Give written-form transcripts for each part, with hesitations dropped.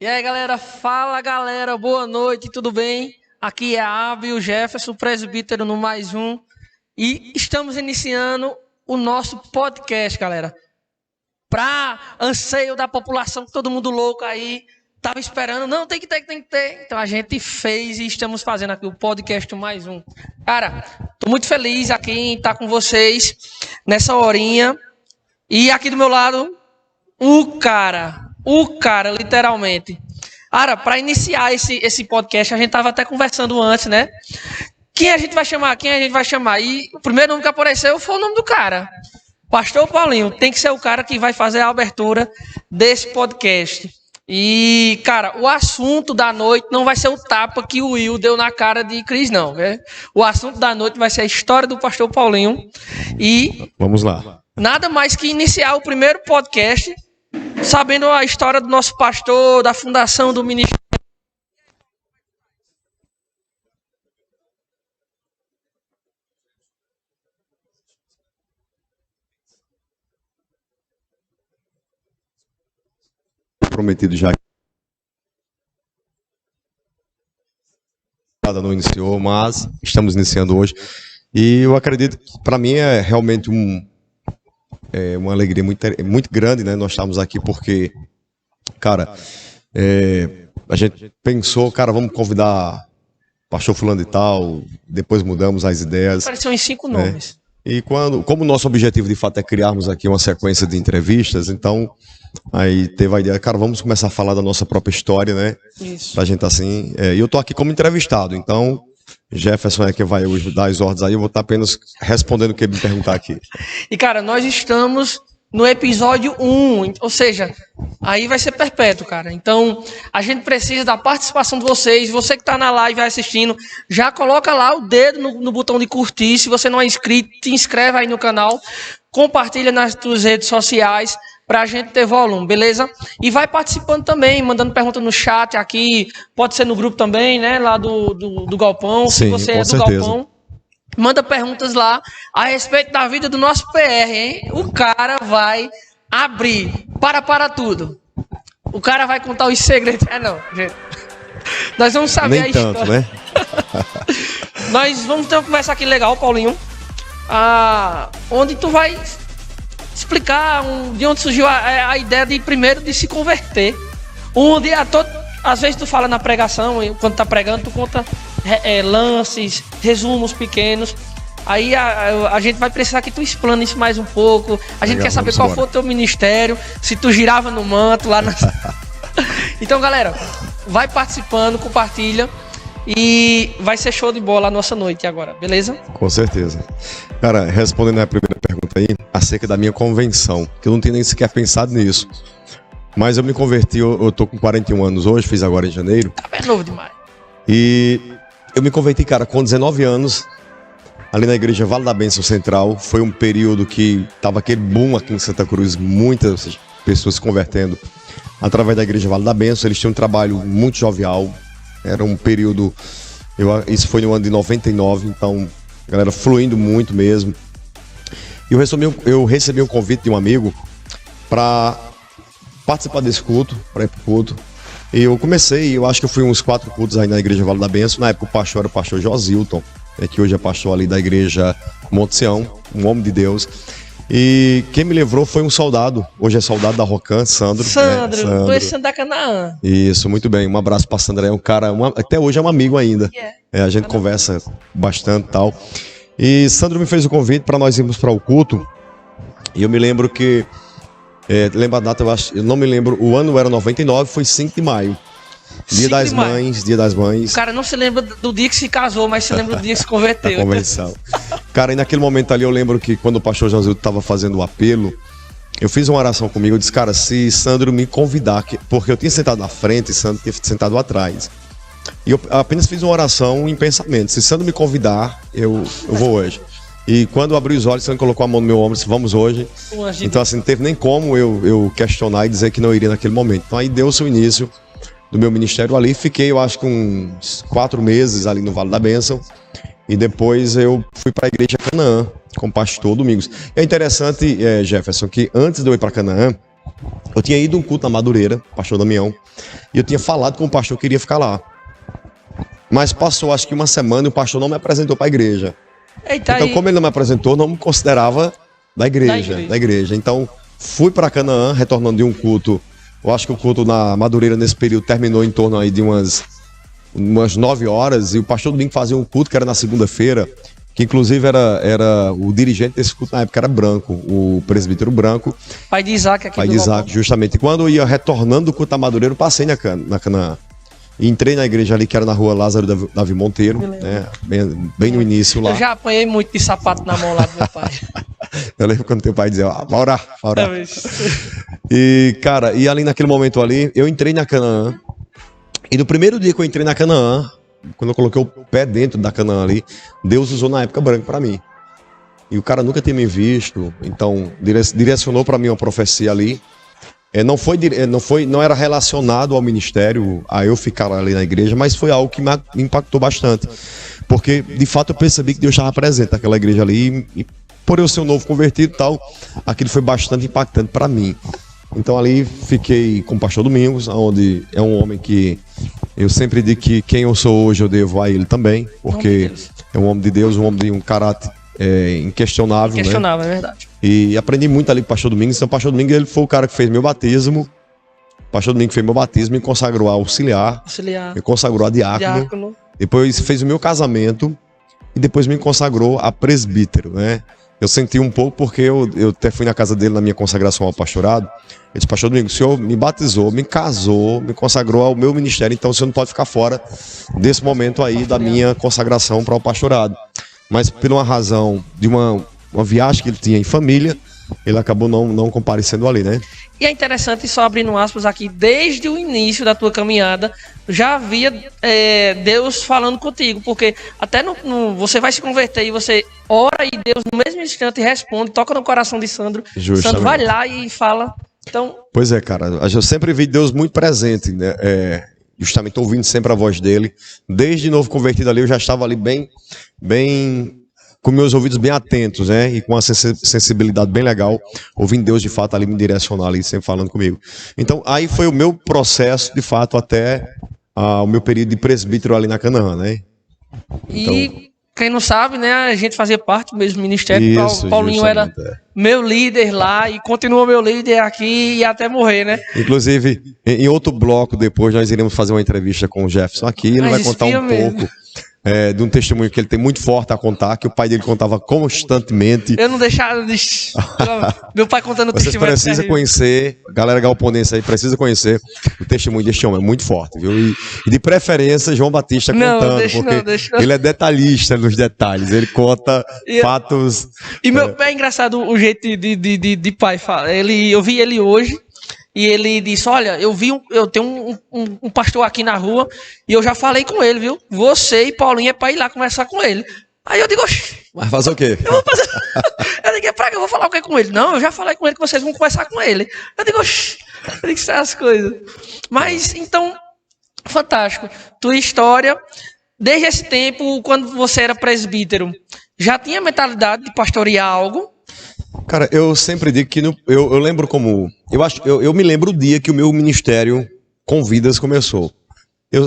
E aí, galera, fala, galera, boa noite, tudo bem? Aqui é a Ave e o Jefferson, presbítero no Mais Um, e estamos iniciando o nosso podcast, galera. Para anseio da população, todo mundo louco aí, tava esperando, não, tem que ter. Então a gente fez e estamos fazendo aqui o podcast Mais Um. Cara, tô muito feliz aqui em estar com vocês nessa horinha. E aqui do meu lado, o cara, literalmente. Cara, para iniciar esse podcast, a gente tava até conversando antes, né? Quem a gente vai chamar? E o primeiro nome que apareceu foi o nome do cara. Pastor Paulinho, tem que ser o cara que vai fazer a abertura desse podcast. E, cara, o assunto da noite não vai ser o tapa que o Will deu na cara de Cris, não, né? O assunto da noite vai ser a história do Pastor Paulinho. E vamos lá. Nada mais que iniciar o primeiro podcast sabendo a história do nosso pastor, da fundação do ministério. Prometido já. Não iniciou, mas estamos iniciando hoje. E eu acredito que para mim é realmente uma alegria muito grande, né? Nós estamos aqui porque, cara, a gente pensou, cara, vamos convidar pastor fulano e tal, depois mudamos as ideias. Apareceu em 5 nomes. E como o nosso objetivo de fato é criarmos aqui uma sequência de entrevistas, então aí teve a ideia, cara, vamos começar a falar da nossa própria história, né? Isso. Pra gente assim, e eu tô aqui como entrevistado, então Jefferson é que vai hoje dar as ordens aí, eu vou estar apenas respondendo o que ele me perguntar aqui. E, cara, nós estamos no episódio 1, ou seja, aí vai ser perpétuo, cara. Então, a gente precisa da participação de vocês. Você que está na live assistindo, já coloca lá o dedo no botão de curtir. Se você não é inscrito, te inscreve aí no canal, compartilha nas tuas redes sociais, para a gente ter volume, beleza? E vai participando também, mandando pergunta no chat aqui, pode ser no grupo também, né? Lá do Galpão, sim, se você é do certeza. Galpão. Manda perguntas lá a respeito da vida do nosso PR, hein? O cara vai abrir para tudo. O cara vai contar os segredos. Não, gente. Nós vamos saber nem a história. tanto, né? Nós vamos ter uma conversa aqui legal, Paulinho. Onde tu vai explicar de onde surgiu a ideia de se converter. Às vezes tu fala na pregação, quando tá pregando, tu conta lances, resumos pequenos. Aí a gente vai precisar que tu explane isso mais um pouco. A gente quer saber qual foi o teu ministério, se tu girava no manto lá na... Então, galera, vai participando, compartilha. E vai ser show de bola a nossa noite agora, beleza? Com certeza. Cara, respondendo a primeira pergunta aí, acerca da minha convenção, que eu não tinha nem sequer pensado nisso. Mas eu me converti, eu tô com 41 anos hoje, fiz agora em janeiro. É novo demais. E eu me converti, cara, com 19 anos, ali na igreja Vale da Bênção Central. Foi um período que tava aquele boom aqui em Santa Cruz, muitas pessoas se convertendo através da igreja Vale da Bênção. Eles tinham um trabalho muito jovial. Era um período, isso foi no ano de 99, então a galera fluindo muito mesmo. E eu recebi um convite de um amigo para participar desse culto, para ir pro culto. E eu comecei, eu acho que eu fui uns 4 cultos aí na igreja Vale da Bênção. Na época o pastor era o pastor Josilton, que hoje é pastor ali da igreja Monte Sião, um homem de Deus. E quem me levou foi um soldado, hoje é soldado da Rocan, Sandro. Sandro, conhecendo da Canaã. Isso, muito bem, um abraço para Sandro, é um cara, até hoje é um amigo ainda. A gente conversa bastante e tal. E Sandro me fez o convite para nós irmos para o culto. E eu me lembro que, lembra a data, eu não me lembro, o ano era 99, foi 5 de maio. Dia das Mães. O cara não se lembra do dia que se casou, mas se lembra do dia que se converteu. A convenção. Cara, e naquele momento ali eu lembro que quando o pastor Josilton estava fazendo o apelo, eu fiz uma oração comigo, eu disse, cara, se Sandro me convidar, porque eu tinha sentado na frente e Sandro tinha sentado atrás. E eu apenas fiz uma oração em pensamento, se Sandro me convidar, eu vou hoje. E quando eu abri os olhos, Sandro colocou a mão no meu ombro e disse, vamos hoje. Então assim, não teve nem como eu questionar e dizer que não iria naquele momento. Então aí deu-se o início do meu ministério ali, fiquei eu acho que uns 4 meses ali no Vale da Bênção. E depois eu fui para a igreja Canaã, com o pastor Domingos. É interessante, Jefferson, que antes de eu ir para Canaã, Eu tinha ido um culto na Madureira, pastor Damião, e eu tinha falado com o pastor que iria ficar lá. Mas passou acho que uma semana e o pastor não me apresentou para a igreja. Eita, Então, como ele não me apresentou, não me considerava da igreja. Então, fui para Canaã, retornando de um culto. Eu acho que o culto na Madureira nesse período terminou em torno aí de umas 9 horas, e o pastor Domingo fazia um culto que era na segunda-feira, que inclusive era o dirigente desse culto na época era Branco, o presbítero Branco. Pai de Isaac aqui. Pai de Isaac, justamente. E quando eu ia retornando do culto da Madureira, eu passei na Canaã. E entrei na igreja ali, que era na rua Lázaro Davi Monteiro, né? Bem no início lá. Eu já apanhei muito de sapato na mão lá do meu pai. Eu lembro quando teu pai dizia, vai orar. E, cara, e ali naquele momento ali, eu entrei na Canaã. E no primeiro dia que eu entrei na Canaã, quando eu coloquei o pé dentro da Canaã ali, Deus usou na época Branco pra mim. E o cara nunca tinha me visto, então direcionou pra mim uma profecia ali. Não era relacionado ao ministério, a eu ficar ali na igreja, mas foi algo que me impactou bastante. Porque, de fato, eu percebi que Deus estava presente naquela igreja ali. E por eu ser um novo convertido e tal, aquilo foi bastante impactante para mim. Então ali fiquei com o pastor Domingos, onde é um homem que eu sempre digo que quem eu sou hoje eu devo a ele também. Porque é um homem de Deus, um homem de um caráter inquestionável. Inquestionável, né? É verdade. E aprendi muito ali com o pastor Domingos. Então o pastor Domingos ele foi o cara que fez meu batismo. O pastor Domingos fez meu batismo, me consagrou a auxiliar. Me consagrou a diácono. Depois fez o meu casamento e depois me consagrou a presbítero, né? Eu senti um pouco porque eu até fui na casa dele na minha consagração ao pastorado. Ele disse, pastor Domingos, o senhor me batizou, me casou, me consagrou ao meu ministério, então o senhor não pode ficar fora desse momento aí da minha consagração para o pastorado. Mas por uma razão de uma viagem que ele tinha em família, ele acabou não comparecendo ali, né? E é interessante, só abrindo aspas aqui, desde o início da tua caminhada, já havia Deus falando contigo, porque até você vai se converter e você ora e Deus no mesmo instante responde, toca no coração de Sandro. Justamente. Sandro vai lá e fala. Então... Pois é, cara, eu sempre vi Deus muito presente, né? Justamente ouvindo sempre a voz dele. Desde novo convertido ali, eu já estava ali bem com meus ouvidos bem atentos, né? E com uma sensibilidade bem legal, ouvindo Deus de fato ali me direcionar ali, sempre falando comigo. Então, aí foi o meu processo, de fato, até o meu período de presbítero ali na Canaã, né? Então, e quem não sabe, né? A gente fazia parte do mesmo ministério. Isso, Paulinho era meu líder lá e continua meu líder aqui e até morrer, né? Inclusive, em outro bloco depois, nós iremos fazer uma entrevista com o Jefferson aqui. Ele vai contar um pouco de um testemunho que ele tem muito forte a contar, que o pai dele contava constantemente. Eu não deixava... Meu pai contando o testemunho. Vocês precisam conhecer, galera galponense aí, precisa conhecer o testemunho deste homem, é muito forte, viu? E de preferência, João Batista contando, porque ele é detalhista nos detalhes, ele conta fatos... E meu pai é engraçado o jeito de pai fala. Eu vi ele hoje, e ele disse, olha, eu tenho um pastor aqui na rua e eu já falei com ele, viu? Você e Paulinho é pra ir lá conversar com ele. Aí eu digo, mas fazer o quê? Eu vou fazer... Eu digo, pra que eu vou falar o que com ele? Não, eu já falei com ele que vocês vão conversar com ele. Eu digo, isso é as coisas. Mas, então, fantástico. Tua história, desde esse tempo, quando você era presbítero, já tinha mentalidade de pastorear algo? Cara, eu sempre digo que eu lembro como... Eu me lembro o dia que o meu ministério com vidas começou.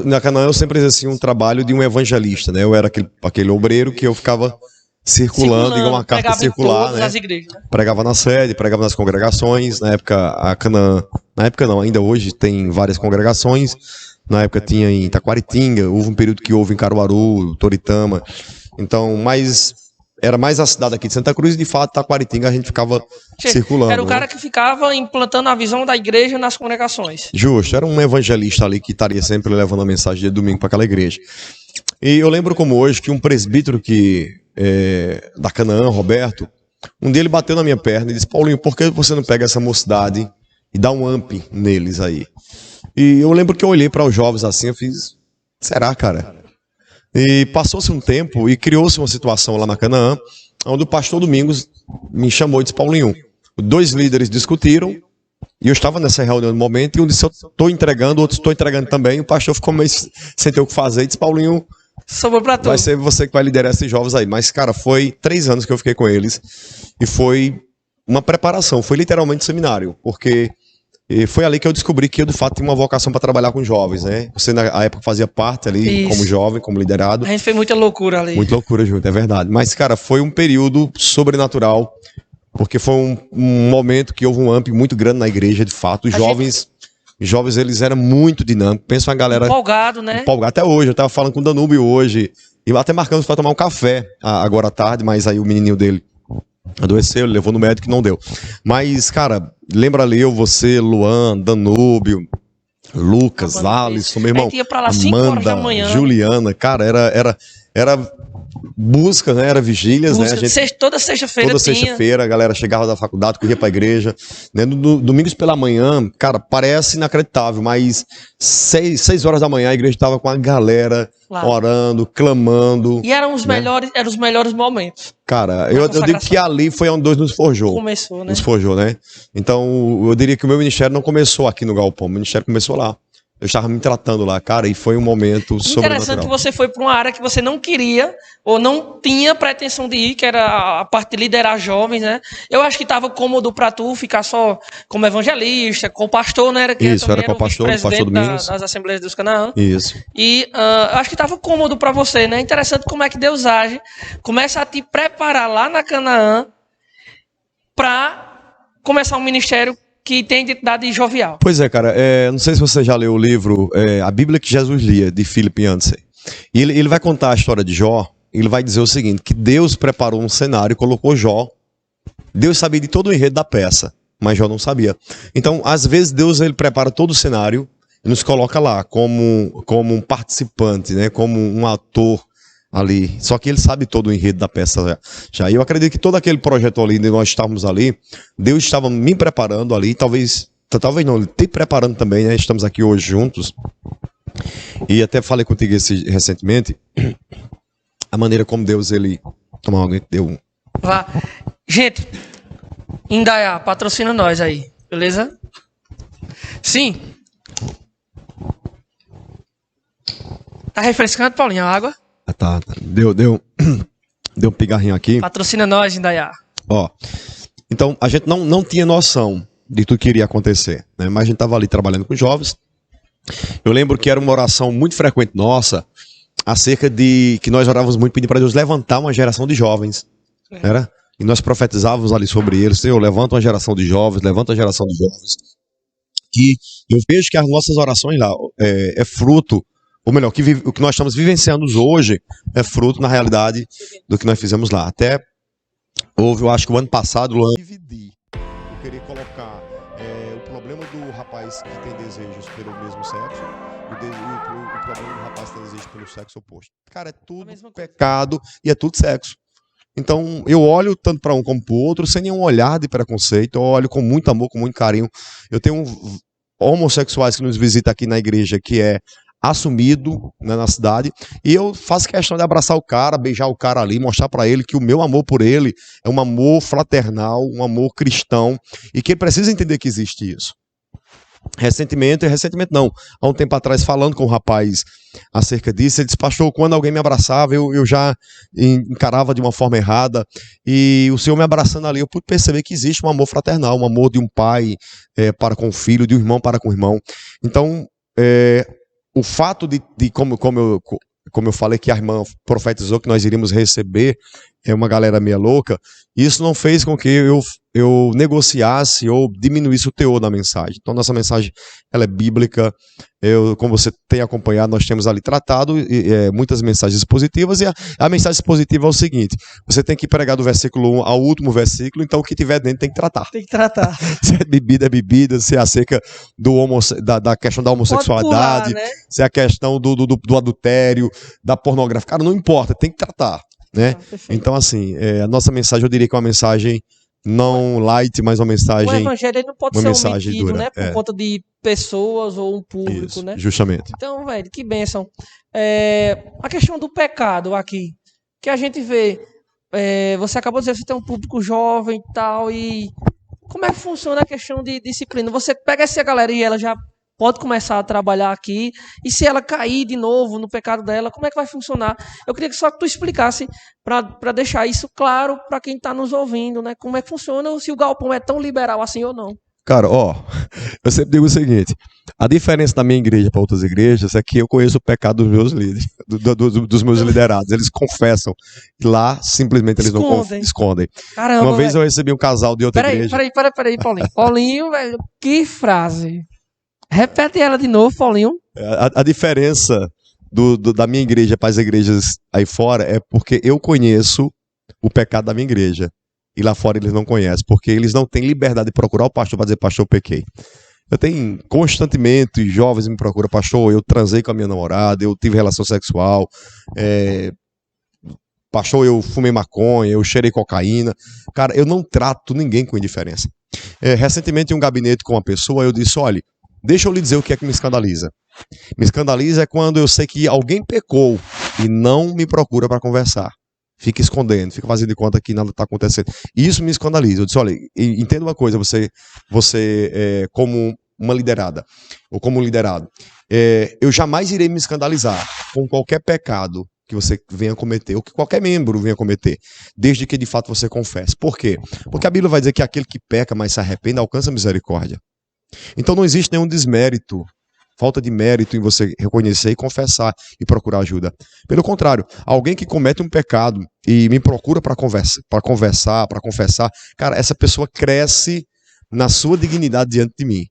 Na Canaã eu sempre exerci um trabalho de um evangelista, né? Eu era aquele obreiro que eu ficava circulando igual uma carta circular, né? Igrejas, né? Pregava na sede, pregava nas congregações. Na época, a Canaã... Na época não, ainda hoje tem várias congregações. Na época tinha em Taquaritinga, houve um período que houve em Caruaru, Toritama. Então, era mais a cidade aqui de Santa Cruz e, de fato, Taquaritinga a gente ficava circulando. Era o cara que ficava implantando a visão da igreja nas congregações. Justo, era um evangelista ali que estaria sempre levando a mensagem de domingo para aquela igreja. E eu lembro como hoje que um presbítero da Canaã, Roberto, um dia ele bateu na minha perna e disse, Paulinho, por que você não pega essa mocidade e dá um amp neles aí? E eu lembro que eu olhei para os jovens assim, eu fiz, será, cara? E passou-se um tempo e criou-se uma situação lá na Canaã, onde o pastor Domingos me chamou e disse, Paulinho, 2 líderes discutiram, e eu estava nessa reunião no momento, e um disse, eu estou entregando, o outro estou entregando também, e o pastor ficou meio sem ter o que fazer, e disse, Paulinho, vai ser você que vai liderar esses jovens aí. Mas, cara, foi 3 anos que eu fiquei com eles, e foi uma preparação, foi literalmente seminário, porque E foi ali que eu descobri que eu, de fato, tinha uma vocação para trabalhar com jovens, né? Você, na época, fazia parte ali, Isso. como jovem, como liderado. A gente fez muita loucura ali. Muita loucura junto, é verdade. Mas, cara, foi um período sobrenatural, porque foi um momento que houve um amp muito grande na igreja, de fato. Os jovens, eles eram muito dinâmicos. Pensa uma galera... Empolgado, né? Empolgado. Até hoje, eu tava falando com o Danúbio hoje, e até marcamos para tomar um café agora à tarde, mas aí o menininho dele adoeceu, ele levou no médico e não deu. Mas, cara, lembra ali eu, você, Luan, Danúbio, Lucas, Alisson, meu irmão, A gente ia pra lá 5 horas da manhã. Juliana, cara, era busca, né? Era vigílias, né? A gente, toda sexta-feira toda sexta-feira a galera chegava da faculdade, corria pra igreja, né? Domingos pela manhã, cara, parece inacreditável, mas 6 horas da manhã a igreja tava com a galera orando, clamando. E eram os melhores momentos. Cara, eu digo que ali foi onde Deus nos forjou. Começou, né? Nos forjou, né? Então, eu diria que o meu ministério não começou aqui no Galpão, o ministério começou lá. Eu estava me tratando lá, cara, e foi um momento sobrenatural. Interessante que você foi para uma área que você não queria ou não tinha pretensão de ir, que era a parte de liderar jovens, né? Eu acho que estava cômodo para tu ficar só como evangelista, com o pastor, né? Isso, era com o pastor Domingos. Das Assembleias dos Canaã. Isso. E acho que estava cômodo para você, né? Interessante como é que Deus age, começa a te preparar lá na Canaã para começar um ministério que tem identidade jovial. Pois é, cara, não sei se você já leu o livro A Bíblia que Jesus lia, de Philip Yancey. E ele vai contar a história de Jó, e ele vai dizer o seguinte, que Deus preparou um cenário e colocou Jó. Deus sabia de todo o enredo da peça, mas Jó não sabia. Então, às vezes, Deus ele prepara todo o cenário e nos coloca lá como um participante, né, como um ator ali, só que ele sabe todo o enredo da peça já. E eu acredito que todo aquele projeto ali, onde nós estávamos ali, Deus estava me preparando ali, talvez não, ele te preparando também, né? Estamos aqui hoje juntos. E até falei contigo recentemente, a maneira como Deus, ele... Tomar alguém deu um... Vá. Gente, Indaiá, patrocina nós aí, beleza? Sim. Tá refrescando, Paulinho, a água? Tá. Deu um pigarrinho aqui. Patrocina nós, Indaiá. Ó, então, a gente não tinha noção de tudo que iria acontecer, né? Mas a gente estava ali trabalhando com jovens. Eu lembro que era uma oração muito frequente nossa, acerca de que nós orávamos muito pedindo para Deus levantar uma geração de jovens. Era? E nós profetizávamos ali sobre eles, Senhor, levanta uma geração de jovens, levanta uma geração de jovens. E eu vejo que as nossas orações lá é fruto, ou melhor, o que nós estamos vivenciando hoje é fruto, na realidade, do que nós fizemos lá. Até houve, eu acho que o ano passado, Luan, dividir. Eu queria colocar o problema do rapaz que tem desejos pelo mesmo sexo e o problema do rapaz que tem desejos pelo sexo oposto. Cara, é tudo pecado e é tudo sexo. Então, eu olho tanto para um como para o outro, sem nenhum olhar de preconceito, eu olho com muito amor, com muito carinho. Eu tenho homossexuais que nos visitam aqui na igreja, que é assumido, né, na cidade, e eu faço questão de abraçar o cara, beijar o cara ali, mostrar para ele que o meu amor por ele é um amor fraternal, um amor cristão, e que ele precisa entender que existe isso. Recentemente não, há um tempo atrás, falando com um rapaz acerca disso, ele disse, pastor, quando alguém me abraçava, eu já encarava de uma forma errada, e o Senhor me abraçando ali, eu pude perceber que existe um amor fraternal, um amor de um pai para com o filho, de um irmão para com o irmão. Então, o fato de como eu falei que a irmã profetizou que nós iríamos receber uma galera meia louca, isso não fez com que eu negociasse ou diminuísse o teor da mensagem. Então, nossa mensagem ela é bíblica. Como você tem acompanhado, nós temos ali tratado muitas mensagens positivas, e a mensagem positiva é o seguinte: você tem que pregar do versículo 1 ao último versículo, então o que tiver dentro tem que tratar. Tem que tratar. Se é bebida, se é acerca da questão da homossexualidade, pular, né? Se é a questão do adultério, da pornografia, cara, não importa, tem que tratar, né? Então, assim, a nossa mensagem, eu diria que é uma mensagem não light, mas uma mensagem... O evangelho não pode ser omitido, dura, né? Por conta de pessoas ou um público, isso, né? Justamente. Então, velho, que bênção. A questão do pecado aqui, que a gente vê, você acabou de dizer que você tem um público jovem e tal, e como é que funciona a questão de disciplina? Você pega essa galera e ela já pode começar a trabalhar aqui, e se ela cair de novo no pecado dela, como é que vai funcionar? Eu queria que só tu explicasse para deixar isso claro para quem está nos ouvindo, né? Como é que funciona, ou se o galpão é tão liberal assim ou não. Cara, ó, eu sempre digo o seguinte: a diferença da minha igreja para outras igrejas é que eu conheço o pecado dos meus líderes, dos meus liderados. Eles confessam. Lá, simplesmente, eles não escondem. Caramba, uma vez velho. eu recebi um casal de outra igreja. Peraí, Paulinho. Paulinho, velho, que frase. Repete ela de novo, Paulinho. A diferença da minha igreja para as igrejas aí fora é porque eu conheço o pecado da minha igreja. E lá fora eles não conhecem, porque eles não têm liberdade de procurar o pastor para dizer, pastor, eu pequei. Eu tenho constantemente jovens me procuram, pastor, eu transei com a minha namorada, eu tive relação sexual, pastor, eu fumei maconha, eu cheirei cocaína. Cara, eu não trato ninguém com indiferença. Recentemente, em um gabinete com uma pessoa, eu disse, olha, deixa eu lhe dizer o que é que me escandaliza. Me escandaliza é quando eu sei que alguém pecou e não me procura para conversar. Fica escondendo, fica fazendo de conta que nada está acontecendo. E isso me escandaliza. Eu disse, olha, entenda uma coisa, você como uma liderada, ou como um liderado, eu jamais irei me escandalizar com qualquer pecado que você venha cometer, ou que qualquer membro venha cometer, desde que de fato você confesse. Por quê? Porque a Bíblia vai dizer que aquele que peca, mas se arrepende, alcança misericórdia. Então não existe nenhum desmérito, falta de mérito em você reconhecer e confessar e procurar ajuda. Pelo contrário, alguém que comete um pecado e me procura para conversar, para confessar, cara, essa pessoa cresce na sua dignidade diante de mim.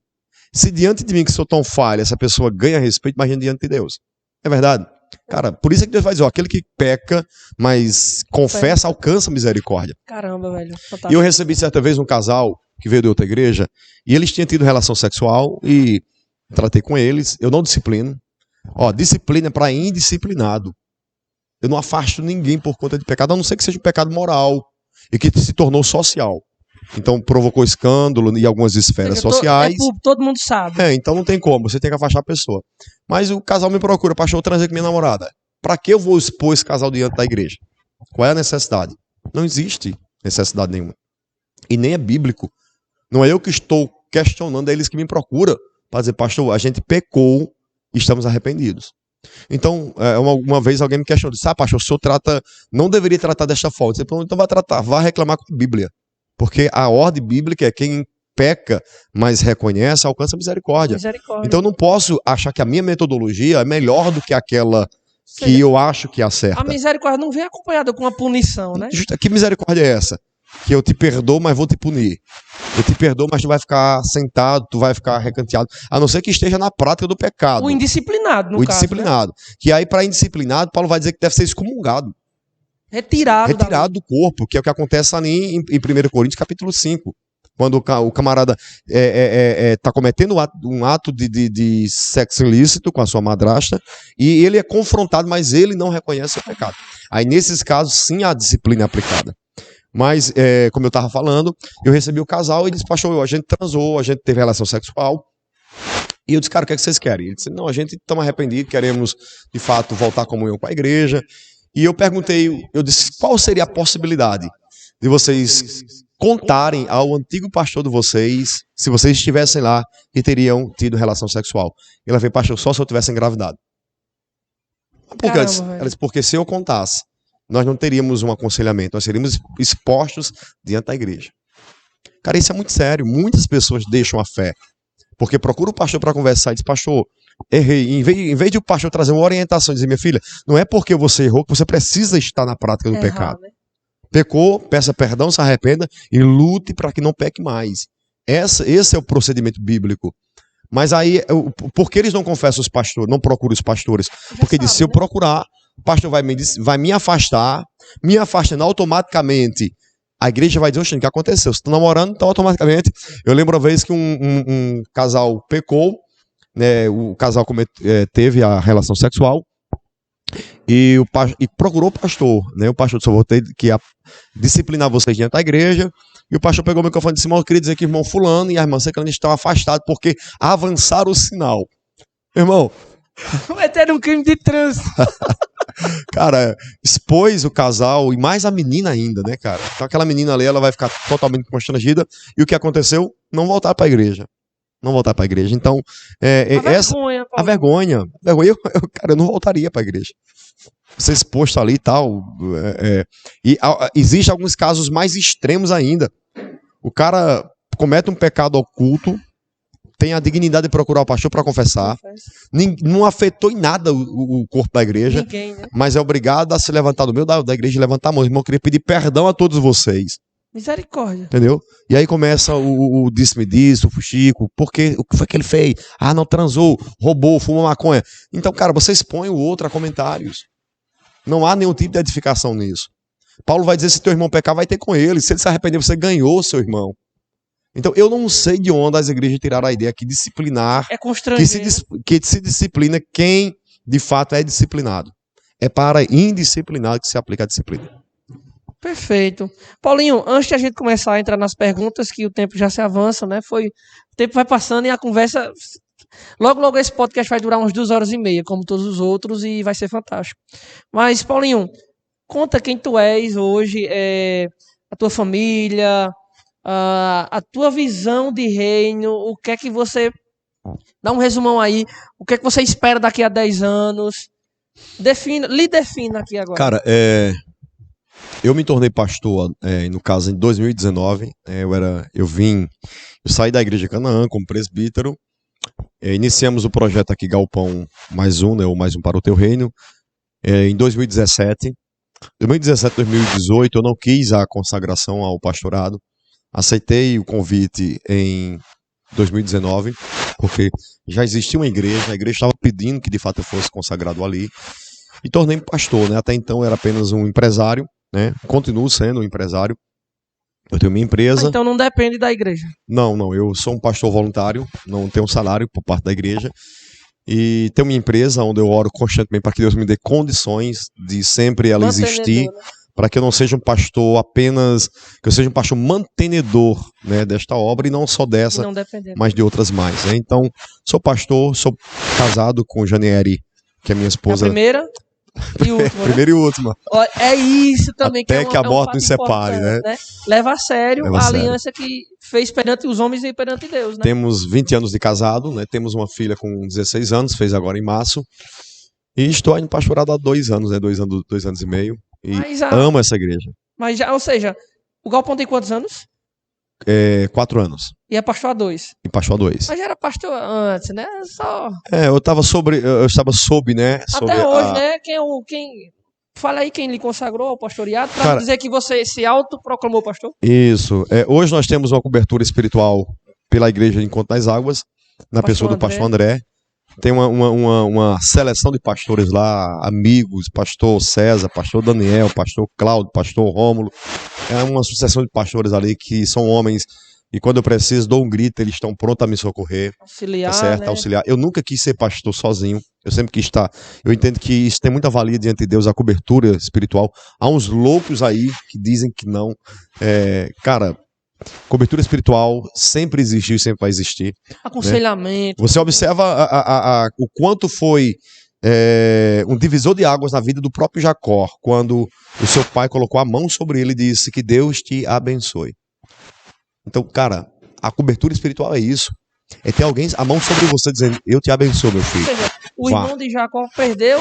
Se diante de mim, que sou tão falha, essa pessoa ganha respeito, imagina diante de Deus. É verdade? Cara, por isso é que Deus vai dizer, ó, aquele que peca, mas confessa, alcança misericórdia. Caramba, velho. E eu recebi certa vez um casal que veio de outra igreja, e eles tinham tido relação sexual, e tratei com eles, eu não disciplino. Ó, disciplina é para indisciplinado. Eu não afasto ninguém por conta de pecado, a não ser que seja um pecado moral, e que se tornou social. Então provocou escândalo em algumas esferas sociais. Todo mundo sabe. Então não tem como, você tem que afastar a pessoa. Mas o casal me procura, pastor, eu transei com minha namorada. Para que eu vou expor esse casal diante da igreja? Qual é a necessidade? Não existe necessidade nenhuma. E nem é bíblico. Não é eu que estou questionando, é eles que me procuram para dizer, pastor, a gente pecou e estamos arrependidos. Então, uma vez alguém me questionou, disse, pastor, o senhor não deveria tratar desta forma. Eu disse, então vai reclamar com a Bíblia. Porque a ordem bíblica é quem peca, mas reconhece, alcança misericórdia. Então eu não posso achar que a minha metodologia é melhor do que aquela que eu acho que é a certa. A misericórdia não vem acompanhada com a punição, né? Que misericórdia é essa? Que eu te perdoo, mas vou te punir. Eu te perdoo, mas tu vai ficar sentado, tu vai ficar recanteado. A não ser que esteja na prática do pecado. O indisciplinado, no caso. O indisciplinado. Né? Que aí, para indisciplinado, Paulo vai dizer que deve ser excomungado. Retirado do corpo, que é o que acontece ali em 1 Coríntios capítulo 5. Quando o camarada está cometendo um ato de sexo ilícito com a sua madrasta, e ele é confrontado, mas ele não reconhece o pecado. Aí, nesses casos, sim, a disciplina é aplicada. Mas, como eu estava falando, eu recebi o casal e disse, pastor, a gente transou, a gente teve relação sexual. E eu disse, cara, o que é que vocês querem? Ele disse, não, a gente estamos arrependidos, queremos, de fato, voltar à comunhão com a igreja. E eu perguntei, eu disse, qual seria a possibilidade de vocês contarem ao antigo pastor de vocês, se vocês estivessem lá, que teriam tido relação sexual? Ela veio, pastor, só se eu tivesse engravidado. Porque ela disse, porque se eu contasse, nós não teríamos um aconselhamento, nós seríamos expostos diante da igreja. Cara, isso é muito sério. Muitas pessoas deixam a fé, porque procura o pastor para conversar e diz, pastor, errei. Em vez de o pastor trazer uma orientação e dizer, minha filha, não é porque você errou que você precisa estar na prática do pecado. Né? Pecou, peça perdão, se arrependa e lute para que não peque mais. Esse é o procedimento bíblico. Mas aí, por que eles não confessam os pastores, não procuram os pastores? Porque se eu procurar, o pastor vai me afastar, me afastando automaticamente. A igreja vai dizer, oxe, o que aconteceu? Você está namorando, então automaticamente. Eu lembro uma vez que um casal pecou, né, o casal teve a relação sexual e procurou o pastor. Né, o pastor disse, eu vou ter que disciplinar vocês diante da igreja. E o pastor pegou o microfone e disse, irmão, eu queria dizer que o irmão fulano e a irmã Ciclana estão afastados porque avançaram o sinal. Irmão... Cometeram um crime de trânsito. Cara, expôs o casal e mais a menina ainda, né, cara? Então aquela menina ali, ela vai ficar totalmente constrangida. E o que aconteceu? Não voltar para a igreja. Não voltar para a igreja. Então, a vergonha. Cara, eu não voltaria para a igreja. Ser exposto ali e tal. Existem alguns casos mais extremos ainda. O cara comete um pecado oculto, tem a dignidade de procurar o pastor para confessar, não afetou em nada o corpo da igreja, Ninguém, né? mas é obrigado a se levantar do meio da igreja e levantar a mão. Irmão, eu queria pedir perdão a todos vocês. Misericórdia. Entendeu? E aí começa o disse-me disso, o fuxico, porque o que foi que ele fez? Ah, não transou, roubou, fumou maconha. Então, cara, você expõe o outro a comentários. Não há nenhum tipo de edificação nisso. Paulo vai dizer, se teu irmão pecar, vai ter com ele. Se ele se arrepender, você ganhou seu irmão. Então, eu não sei de onde as igrejas tiraram a ideia que disciplinar, É constrangedor. que se disciplina quem de fato é disciplinado. É para indisciplinado que se aplica a disciplina. Perfeito. Paulinho, antes de a gente começar a entrar nas perguntas, que o tempo já se avança, né? O tempo vai passando e a conversa... Logo esse podcast vai durar umas 2h30, como todos os outros, e vai ser fantástico. Mas, Paulinho, conta quem tu és hoje, a tua família, a tua visão de reino, o que é que você... Dá um resumão aí, o que é que você espera daqui a 10 anos? Lhe defina aqui agora. Cara, eu me tornei pastor, no caso, em 2019. Eu saí da igreja Canaã como presbítero. Iniciamos o projeto aqui Galpão Mais Um, né, ou Mais Um para o Teu Reino, em 2017. 2018 eu não quis a consagração ao pastorado. Aceitei o convite em 2019, porque já existia uma igreja, a igreja estava pedindo que de fato eu fosse consagrado ali. E tornei-me pastor, né? Até então eu era apenas um empresário, né? Continuo sendo um empresário. Eu tenho minha empresa. Então não depende da igreja. Não, eu sou um pastor voluntário, não tenho um salário por parte da igreja. E tenho minha empresa onde eu oro constantemente para que Deus me dê condições de sempre ela existir, Né? para que eu não seja um pastor apenas, que eu seja um pastor mantenedor, né, desta obra, e não só dessa, não mas de outras mais, né? Então, sou pastor, sou casado com Janieri, que é minha esposa. A primeira e última. Primeira e última. É isso também. Até que a morte nos separe, né? Leva a sério a aliança que fez perante os homens e perante Deus, né? Temos 20 anos de casado, né? Temos uma filha com 16 anos, fez agora em março. E estou indo pastorado há 2 anos, né? 2 anos e meio. E amo essa igreja. Ou seja, o Galpão tem quantos anos? 4 anos. E é pastor há 2. E pastor há 2. Mas já era pastor antes, né? Eu estava sob, né? Até hoje, né? Fala aí quem lhe consagrou ao pastoreado, para dizer que você se autoproclamou pastor. Isso. Hoje nós temos uma cobertura espiritual pela igreja Encontro das Águas, na pessoa do pastor André. Tem uma seleção de pastores lá, amigos, pastor César, pastor Daniel, pastor Cláudio, pastor Rômulo. É uma sucessão de pastores ali que são homens e quando eu preciso dou um grito, eles estão prontos a me socorrer. Auxiliar, tá certo? Né? Auxiliar. Eu nunca quis ser pastor sozinho, eu sempre quis estar. Eu entendo que isso tem muita valia diante de Deus, a cobertura espiritual. Há uns loucos aí que dizem que não. Cara, cobertura espiritual sempre existiu e sempre vai existir. Aconselhamento. Né? Você observa o quanto foi um divisor de águas na vida do próprio Jacó, quando o seu pai colocou a mão sobre ele e disse que Deus te abençoe. Então, cara, a cobertura espiritual é isso. É ter alguém, a mão sobre você dizendo, eu te abençoo, meu filho. Ou seja, o irmão de Jacó perdeu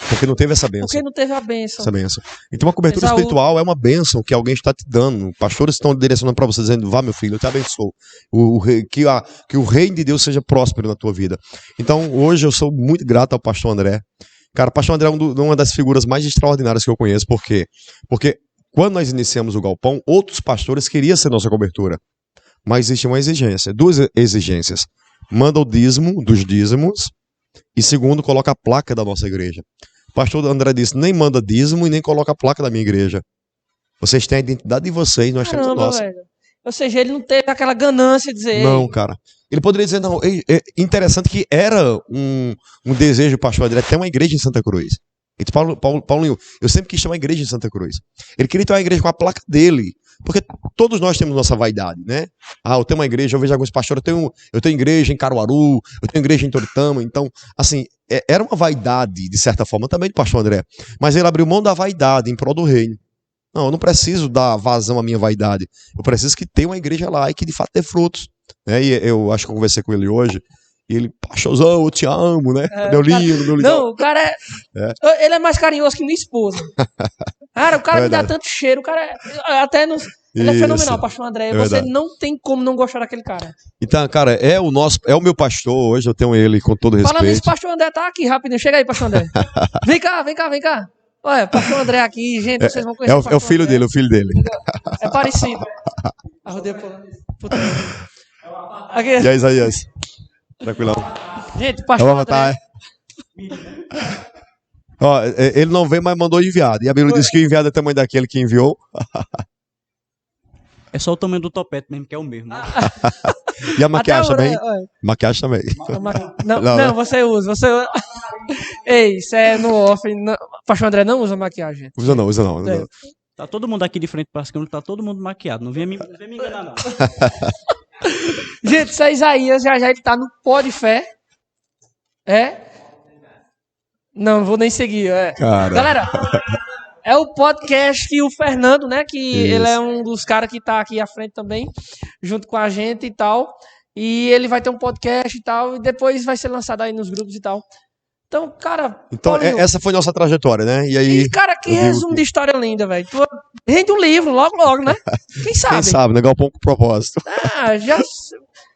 porque não teve essa bênção. Porque não teve a bênção. Essa bênção. Então uma cobertura espiritual é uma bênção que alguém está te dando. Pastores estão direcionando para você, dizendo, vá meu filho, eu te abençoo. Que o reino de Deus seja próspero na tua vida. Então hoje eu sou muito grato ao pastor André. Cara, o pastor André é uma das figuras mais extraordinárias que eu conheço. Por quê? Porque quando nós iniciamos o Galpão, outros pastores queriam ser nossa cobertura. Mas existe uma exigência, 2 exigências. Manda o dízimo dos dízimos e segundo, coloca a placa da nossa igreja. O pastor André disse, nem manda dízimo e nem coloca a placa da minha igreja. Vocês têm a identidade de vocês, nós temos a nossa. Velho. Ou seja, ele não teve aquela ganância de dizer... Não, cara. Ele poderia dizer, não, é interessante que era um desejo do pastor André ter uma igreja em Santa Cruz. Ele disse, Paulinho, eu sempre quis ter uma igreja em Santa Cruz. Ele queria ter uma igreja com a placa dele. Porque todos nós temos nossa vaidade, né? Eu tenho uma igreja, eu vejo alguns pastores, eu tenho igreja em Caruaru, eu tenho igreja em Toritama. Então, assim, era uma vaidade, de certa forma, também do pastor André. Mas ele abriu mão da vaidade em prol do reino. Não, eu não preciso dar vazão à minha vaidade. Eu preciso que tenha uma igreja lá e que de fato dê frutos. Né? E eu acho que eu conversei com ele hoje. E ele, pastorzão, eu te amo, né? Meu lindo, meu lindo. Não, o cara ele é mais carinhoso que minha esposa. Cara, o cara me dá tanto cheiro. O cara, até Ele é Isso. fenomenal, pastor André. É Você verdade. não tem como não gostar daquele cara. Então, cara, é o meu pastor hoje, eu tenho ele com todo Falando nisso, respeito. pastor André tá aqui rapidinho. Chega aí, pastor André. Vem cá, vem cá, vem cá. Olha, pastor André aqui, gente, vocês vão conhecer É o pastor filho André. dele, o filho dele. É parecido. Arrudei puta. Aqui. E aí, Isaías? Tranquilão. Gente, Eu pastor vou André. botar. Ó, ele não veio, mas mandou enviado. E a Bíblia diz que o enviado é o tamanho daquele que enviou. É só o tamanho do topete mesmo, que é o mesmo. Né? E a maquiagem Até também? olha, Maquiagem também. Não, Não, não, né? você usa. Ei, isso é no off. Pastor André não usa maquiagem. Usa não, usa não. Usa É. não. Tá todo mundo aqui de frente para as câmeras, tá todo mundo maquiado. Não venha me enganar, não. Gente, isso é Isaías, já ele tá no Pó de Fé. É? Não vou nem seguir. É. Cara. Galera, é o podcast que o Fernando, né? Que Isso. ele é um dos caras que tá aqui à frente também, junto com a gente e tal. E ele vai ter um podcast e tal, e depois vai ser lançado aí nos grupos e tal. Então, cara. Então, Paulinho, essa foi nossa trajetória, né? E aí, e, cara, que eu digo resumo que- de história linda, velho. Rende um livro, logo, né? Quem sabe? quem sabe, né? Galpão com propósito. Ah, já.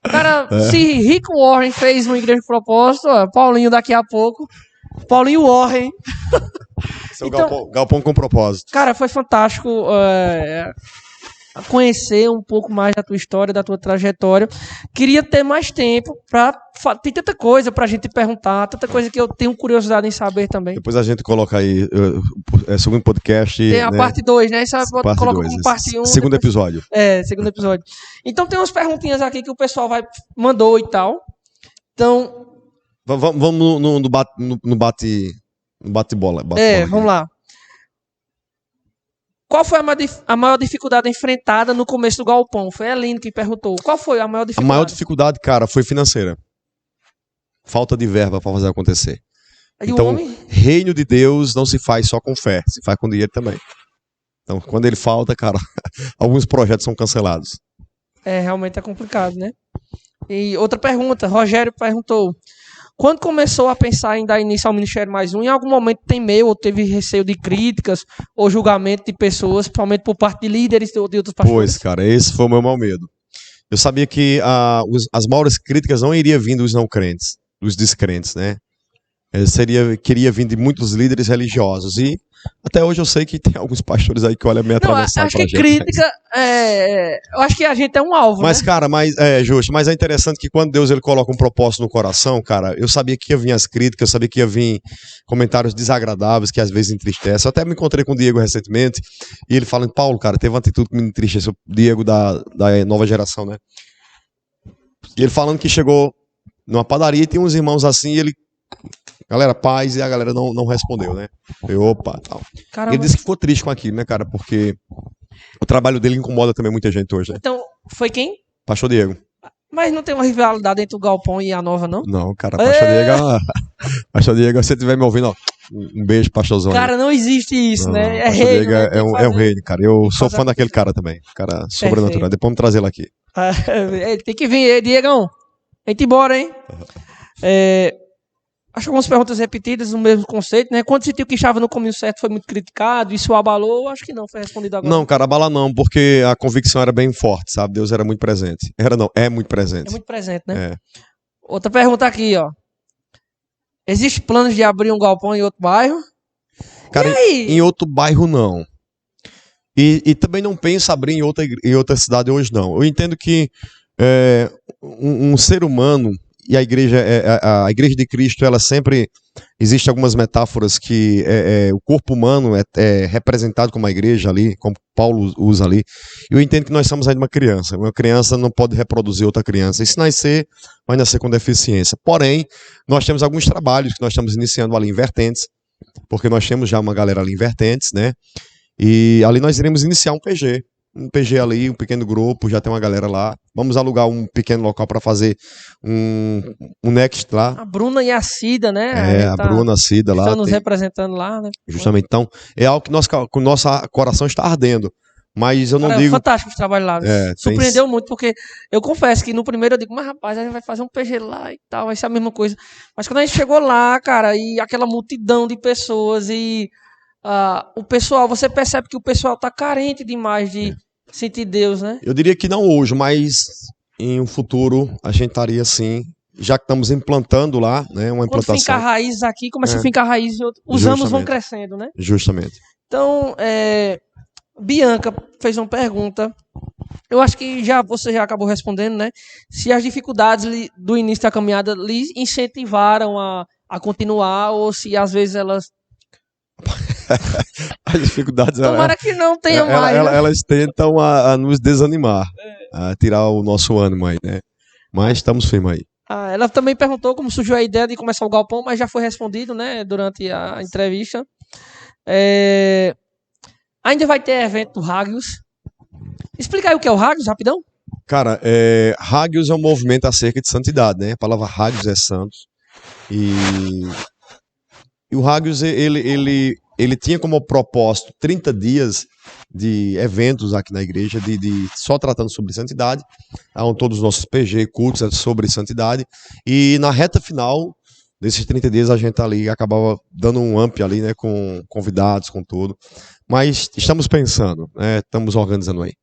Cara, É. se Rick Warren fez uma igreja de propósito, ó, Paulinho daqui a pouco. Paulinho Warren. Seu Então- galpão com propósito. Cara, foi fantástico conhecer um pouco mais da tua história, da tua trajetória. Queria ter mais tempo pra. Tem tanta coisa pra gente perguntar, tanta coisa que eu tenho curiosidade em saber também. Depois a gente coloca aí sobre um podcast. Tem a né? parte 2, né? Isso Parte coloca dois, como parte 1. Um, segundo episódio. segundo episódio. Então tem umas perguntinhas aqui que o pessoal mandou e tal. Então, Vamos no bate-bola. vamos lá. Qual foi a maior dificuldade enfrentada no começo do Galpão? Foi a Aline que perguntou. Qual foi a maior A dificuldade? maior dificuldade, cara, foi financeira. Falta de verba para fazer acontecer. E o Então, homem? reino de Deus não se faz só com fé, se faz com dinheiro também. Então, quando ele falta, cara, alguns projetos são cancelados. Realmente é complicado, né? E outra pergunta, Rogério perguntou. Quando começou a pensar em dar início ao Ministério Mais Um, em algum momento temeu ou teve receio de críticas ou julgamento de pessoas, principalmente por parte de líderes de outros pastores? Pois, cara, esse foi o meu maior medo. Eu sabia que as maiores críticas não iriam vir dos não crentes, dos descrentes, né? Queria vir de muitos líderes religiosos. E até hoje eu sei que tem alguns pastores aí que olham meio Não, atravessado acho pra que gente. crítica, eu acho que a gente é um alvo, Mas, né? cara, justo, mas é interessante que quando Deus ele coloca um propósito no coração, cara, eu sabia que ia vir as críticas, eu sabia que ia vir comentários desagradáveis, que às vezes entristecem. Eu até me encontrei com o Diego recentemente, e ele falando, Paulo, cara, teve uma atitude que me entristeceu, o Diego da nova geração, né? E ele falando que chegou numa padaria e tinha uns irmãos assim, e ele, galera, paz, e a galera não respondeu, né? Eu, opa, tal. Caramba. Ele disse que ficou triste com aquilo, né, cara, porque o trabalho dele incomoda também muita gente hoje, né? Então, foi quem? Pastor Diego. Mas não tem uma rivalidade entre o Galpão e a Nova, não? Não, cara, Pastor Diego, Pastor Diego, se você estiver me ouvindo, ó, um beijo, pastorzão. aí. Cara, não existe isso, Não, né? não, É Pastor rei, Diego né? é um reino, cara. Eu sou fazer fã daquele cara também. Cara sobrenatural. Perfeito. Depois me trazer ele aqui. Tem que vir, Diegão. Vem embora, hein? Acho que algumas perguntas repetidas no mesmo conceito, né? Quando sentiu que estava no caminho certo foi muito criticado, isso o abalou? Acho que não, foi respondido agora. Não, cara, abala não, porque a convicção era bem forte, sabe? Deus era muito presente. É muito presente. É muito presente, né? É. Outra pergunta aqui, ó. Existe planos de abrir um galpão em outro bairro? Cara, E aí? em outro bairro, não. E também não penso abrir em outra cidade hoje, não. Eu entendo que um ser humano e a igreja de Cristo, ela sempre existe algumas metáforas que o corpo humano é representado como a igreja ali, como Paulo usa ali. Eu entendo que nós somos ainda uma criança. Uma criança não pode reproduzir outra criança. E se nascer, vai nascer com deficiência. Porém, nós temos alguns trabalhos que nós estamos iniciando ali em Vertentes, porque nós temos já uma galera ali em Vertentes, né? E ali nós iremos iniciar um PG. Um PG ali, um pequeno grupo, já tem uma galera lá. Vamos alugar um pequeno local para fazer um Next lá. A Bruna e a Cida, né? A Bruna, a Cida lá. Estão nos tem- representando lá, né? Justamente. Então, é algo que o nosso coração está ardendo. Mas eu não Cara, digo. fantástico esse trabalho lá. Tem- Surpreendeu muito, porque eu confesso que no primeiro eu digo, mas rapaz, a gente vai fazer um PG lá e tal, vai ser a mesma coisa. Mas quando a gente chegou lá, cara, e aquela multidão de pessoas e o pessoal, você percebe que o pessoal tá carente demais de Sentir Deus, né? Eu diria que não hoje, mas em um futuro a gente estaria assim, já que estamos implantando lá, né, uma Quando finca implantação. raízes aqui, começa a É. fincar raízes em outro. Os anos vão Justamente. crescendo, né? Justamente. Então, Bianca fez uma pergunta. Eu acho que você já acabou respondendo, né? Se as dificuldades do início da caminhada lhe incentivaram a continuar, ou se às vezes elas. As dificuldades Tomara que não tenha mais. Né? elas tentam a nos desanimar, a tirar o nosso ânimo aí, né? Mas estamos firmes aí. Ela também perguntou como surgiu a ideia de começar o galpão, mas já foi respondido, né? Durante a entrevista. Ainda vai ter evento do Hagios. Explica aí o que é o Hagios, rapidão. Cara, Hagios é um movimento acerca de santidade, né? A palavra Hagios é santos. E o Hagios, ele tinha como propósito 30 dias de eventos aqui na igreja, de só tratando sobre santidade, onde todos os nossos PG, cultos é sobre santidade, e na reta final desses 30 dias a gente ali acabava dando um amp ali, né, com convidados, com tudo, mas estamos pensando, né, estamos organizando aí.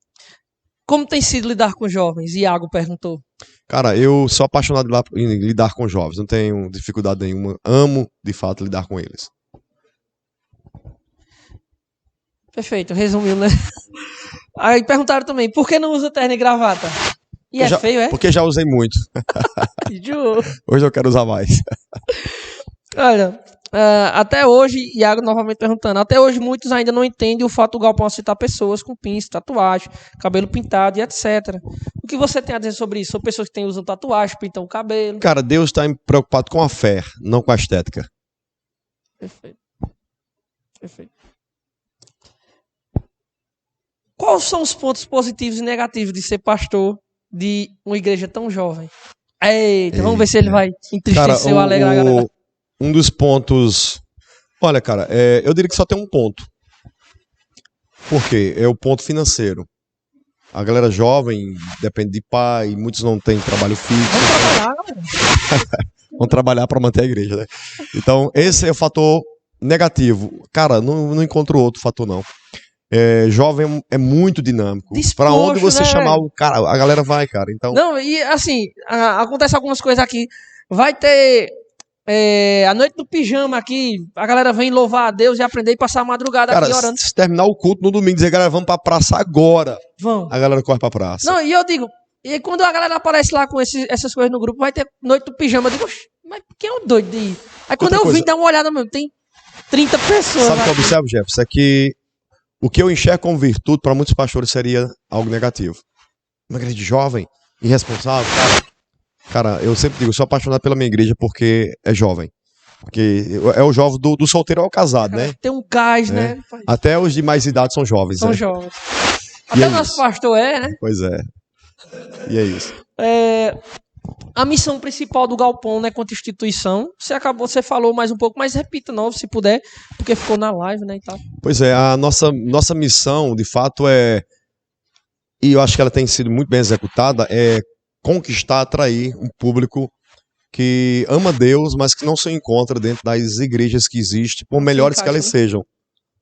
Como tem sido lidar com jovens? Iago perguntou. Cara, eu sou apaixonado em lidar com jovens, não tenho dificuldade nenhuma, amo de fato lidar com eles. Perfeito, resumiu, né? Aí perguntaram também, por que não usa terno e gravata? E feio, é? Porque já usei muito. Hoje eu quero usar mais. Olha, até hoje, Iago novamente perguntando, até hoje muitos ainda não entendem o fato do galpão aceitar pessoas com pinça, tatuagem, cabelo pintado e etc. O que você tem a dizer sobre isso? São pessoas que usam tatuagem, pintam o cabelo. Cara, Deus está preocupado com a fé, não com a estética. Perfeito. Perfeito. Quais são os pontos positivos e negativos de ser pastor de uma igreja tão jovem? Eita, vamos ver se ele vai entristecer ou alegrar a galera. Um dos pontos... Olha, cara, eu diria que só tem um ponto. Por quê? É o ponto financeiro. A galera jovem depende de pai, muitos não têm trabalho fixo. Vamos trabalhar, galera. Vão trabalhar para manter a igreja, né? Então, esse é o fator negativo. Cara, não encontro outro fator, não. Jovem é muito dinâmico. Para onde você chamar o cara, a galera vai, cara. Então... Não, e assim, acontece algumas coisas aqui. Vai ter a noite do pijama aqui, a galera vem louvar a Deus e aprender e passar a madrugada aqui orando. Se terminar o culto no domingo, dizer, galera, vamos pra praça agora. Vamos. A galera corre pra praça. Não, e eu digo, e quando a galera aparece lá com essas coisas no grupo, vai ter noite do pijama. Eu digo, mas quem é o doido de ir? Aí quando eu vim dar uma olhada mesmo, tem 30 pessoas. Sabe o que eu observo, Jefferson? É que o que eu enxergo como virtude, para muitos pastores, seria algo negativo. Uma igreja de jovem, irresponsável, cara, eu sempre digo, eu sou apaixonado pela minha igreja porque é jovem. Porque é o jovem do solteiro ao casado, cara, né? Tem um gás, né? Até os de mais idade são jovens. São jovens. Até o nosso pastor né? Pois é. E é isso. A missão principal do Galpão, né, quanto instituição, você falou mais um pouco, mas repita não, se puder, porque ficou na live, né, e tal. Pois é, a nossa missão, de fato, e eu acho que ela tem sido muito bem executada, é conquistar, atrair um público que ama Deus, mas que não se encontra dentro das igrejas que existem, por melhores que elas sejam,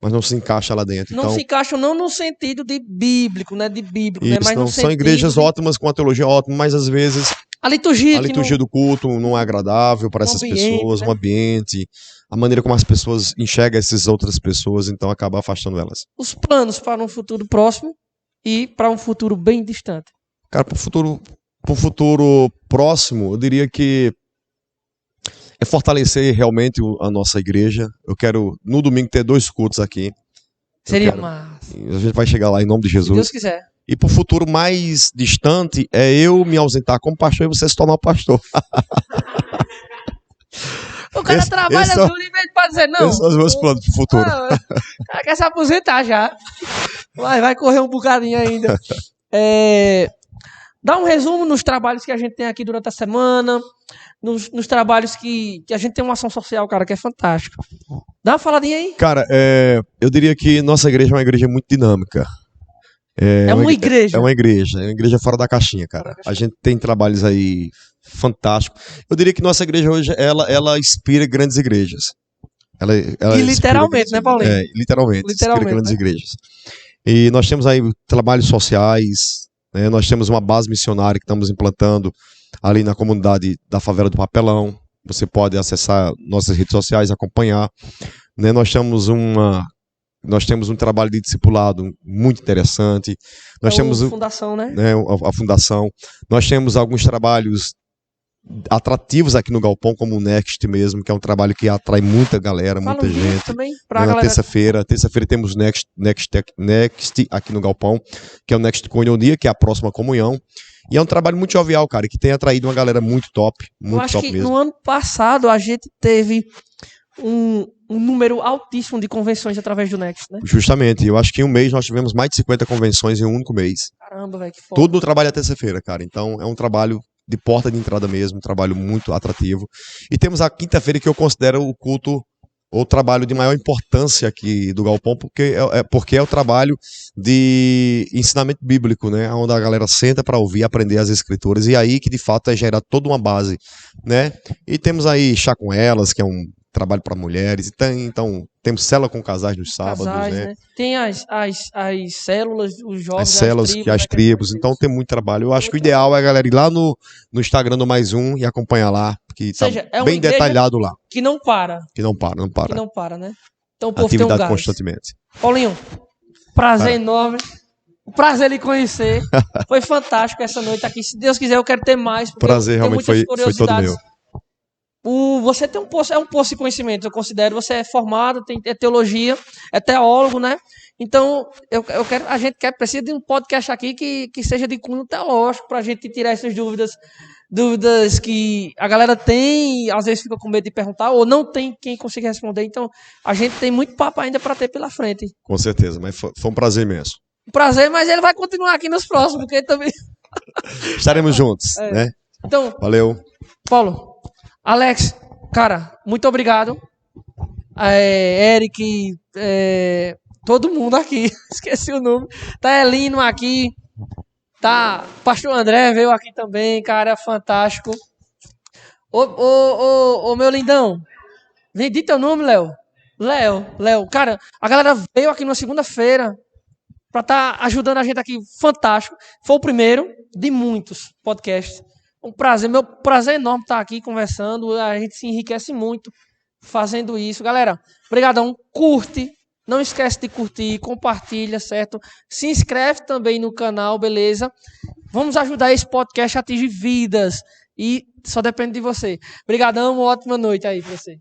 mas não se encaixa lá dentro. Não se encaixam não no sentido de bíblico, né, isso, né, mas não no são igrejas ótimas, com a teologia ótima, mas às vezes a liturgia do culto não é agradável para essas pessoas, né? O ambiente, a maneira como as pessoas enxergam essas outras pessoas, então acaba afastando elas. Os planos para um futuro próximo e para um futuro bem distante. Cara, para o futuro próximo, eu diria que é fortalecer realmente a nossa igreja. Eu quero, no domingo, ter 2 cultos aqui. Seria massa. A gente vai chegar lá em nome de Jesus. Se Deus quiser. E pro futuro mais distante, é eu me ausentar como pastor e você se tornar pastor. O cara trabalha duro em vez de dizer não. Esses são os meus planos pro futuro. O cara quer se aposentar já. Vai correr um bocadinho ainda. Dá um resumo nos trabalhos que a gente tem aqui durante a semana, nos trabalhos que a gente tem uma ação social, cara, que é fantástica. Dá uma faladinha aí. Cara, eu diria que nossa igreja é uma igreja muito dinâmica. É uma igreja. É uma igreja fora da caixinha, cara. A gente tem trabalhos aí fantásticos. Eu diria que nossa igreja hoje, ela inspira grandes igrejas. Ela e literalmente, né, Paulinho? Literalmente. Inspira grandes igrejas. E nós temos aí trabalhos sociais, né? Nós temos uma base missionária que estamos implantando ali na comunidade da Favela do Papelão. Você pode acessar nossas redes sociais, acompanhar, né? Nós temos um trabalho de discipulado muito interessante. Nós temos a fundação, né? A fundação. Nós temos alguns trabalhos atrativos aqui no Galpão, como o Next mesmo, que é um trabalho que atrai muita galera, muita gente. Também Na galera... terça-feira temos Next aqui no Galpão, que é o Next Coinonia, que é a próxima comunhão. E é um trabalho muito jovial, cara, que tem atraído uma galera muito top, muito top mesmo. No ano passado a gente teve um número altíssimo de convenções através do Next, né? Justamente, eu acho que em um mês nós tivemos mais de 50 convenções em um único mês. Caramba, velho, que foda. Tudo no trabalho à terça-feira, cara. Então é um trabalho de porta de entrada mesmo, um trabalho muito atrativo. E temos a quinta-feira, que eu considero o culto, o trabalho de maior importância aqui do Galpão, porque é o trabalho de ensinamento bíblico, né? Onde a galera senta para ouvir, aprender as escrituras, e aí que de fato é gerar toda uma base, né? E temos aí Chá com Elas, que é um trabalho para mulheres, então temos célula com casais nos sábados, né? Tem as células, os jovens, as células, as tribos, então tem muito trabalho. Eu acho que o ideal é a galera ir lá no Instagram do Mais Um e acompanhar lá, porque tá bem detalhado lá. Que não para. Que não para. Que não para, né? Então o povo atividade tem um gás. Constantemente. Paulinho, prazer enorme. Prazer lhe conhecer. Foi fantástico essa noite aqui. Se Deus quiser, eu quero ter mais. Prazer realmente foi todo meu. Você tem um poço de conhecimento, eu considero. Você é formado, é teologia, é teólogo, né? Então, a gente precisa de um podcast aqui que seja de cunho teológico, pra gente tirar essas dúvidas que a galera tem, às vezes fica com medo de perguntar, ou não tem quem consiga responder. Então, a gente tem muito papo ainda para ter pela frente. Com certeza, mas foi um prazer imenso. Prazer, mas ele vai continuar aqui nos próximos, porque também... Estaremos juntos, né? Então, valeu. Paulo, Alex, cara, muito obrigado. Eric, todo mundo aqui, esqueci o nome. Tá Elino aqui. Tá, Pastor André veio aqui também, cara, fantástico. Ô, meu lindão, vem de teu nome, Léo. Léo, cara, a galera veio aqui na segunda-feira pra tá ajudando a gente aqui, fantástico. Foi o primeiro de muitos podcasts. Meu prazer enorme estar aqui conversando, a gente se enriquece muito fazendo isso. Galera, brigadão, curte. Não esquece de curtir, compartilha, certo? Se inscreve também no canal, beleza? Vamos ajudar esse podcast a atingir vidas. E só depende de você. Obrigadão, uma ótima noite aí pra você.